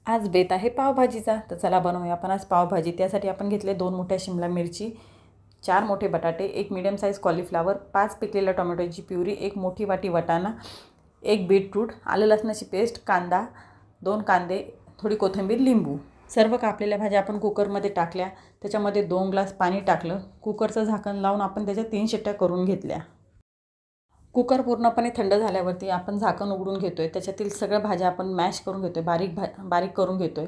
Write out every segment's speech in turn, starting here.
आज बेत आहे पावभाजीचा, तर चला बनवूया आपण आज पावभाजी। त्यासाठी आपण घेतले 2 मोठ्या शिमला मिरची, 4 मोठे बटाटे, 1 मीडियम साईज कॉलीफ्लावर, 5 पिकलेल्या टोमॅटोची प्युरी, 1 मोठी वाटी वाटाणा, 1 बीटरूट, आलं लसणाची पेस्ट, कांदा, 2 कांदे, थोडी कोथिंबीर, लिंबू। सर्व कापलेल्या भाज्या आपण कुकरमध्ये टाकल्या, त्याच्यामध्ये 2 ग्लास पाणी टाकलं, कुकरचं झाकण लावून आपण त्याच्या 3 शिट्ट्या करून घेतल्या। कुकर पूर्णपणे थंड झाल्यावरती आपण झाकण उघडून घेतोय, त्याच्यातील सगळ्या भाज्या आपण मॅश करून घेतोय, बारीक करून घेतोय।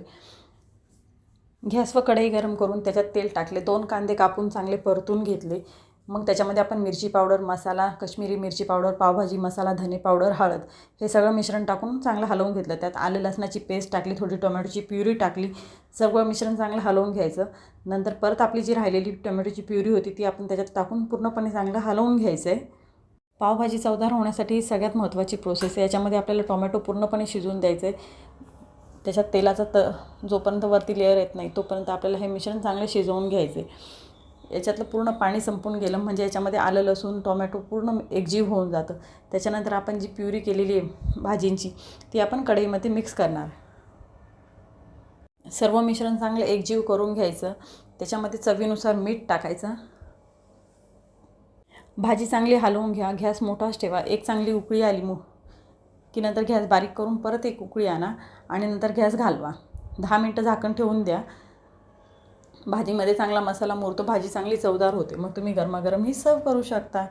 गॅसवर कढई गरम करून त्याच्यात तेल टाकले, 2 कांदे कापून चांगले परतून घेतले। मग त्याच्यामध्ये आपण मिरची पावडर, मसाला, काश्मीरी मिरची पावडर, पावभाजी मसाला, धने पावडर, हळद हे सगळं मिश्रण टाकून चांगलं हलवून घेतलं। त्यात आलं लसणाची पेस्ट टाकली, थोडी टोमॅटोची प्युरी टाकली, सगळं मिश्रण चांगलं हलवून घ्यायचं। नंतर परत आपली जी राहिलेली टोमॅटोची प्युरी होती ती आपण त्याच्यात टाकून पूर्णपणे चांगलं हलवून घ्यायचं आहे। पावभाजी चवदार होण्यासाठी ही सगळ्यात महत्त्वाची प्रोसेस आहे। याच्यामध्ये आपल्याला टोमॅटो पूर्णपणे शिजवून द्यायचं आहे, त्याच्यात तेलाचा जोपर्यंत वरती लेअर येत नाही तोपर्यंत आपल्याला हे मिश्रण चांगलं शिजवून घ्यायचं आहे। याच्यातलं पूर्ण पाणी संपून गेलं म्हणजे याच्यामध्ये आलं लसूण टोमॅटो पूर्ण एकजीव होऊन जातं। त्याच्यानंतर आपण जी प्युरी केलेली आहे भाजींची ती आपण कढईमध्ये मिक्स करणार। सर्व मिश्रण चांगलं एकजीव करून घ्यायचं, त्याच्यामध्ये चवीनुसार मीठ टाकायचं। भाजी चांगली हलवून घ्या, गॅस मोठाच ठेवा। एक चांगली उकळी आली की नंतर गॅस बारीक करून परत एक उकळी आणा आणि नंतर गॅस घालवा। 10 मिनटं झाकण ठेवून द्या, भाजीमध्ये चांगला मसाला मुरतो, भाजी चांगली चवदार होते। मग तुम्ही गरमागरम ही सर्व करू शकता।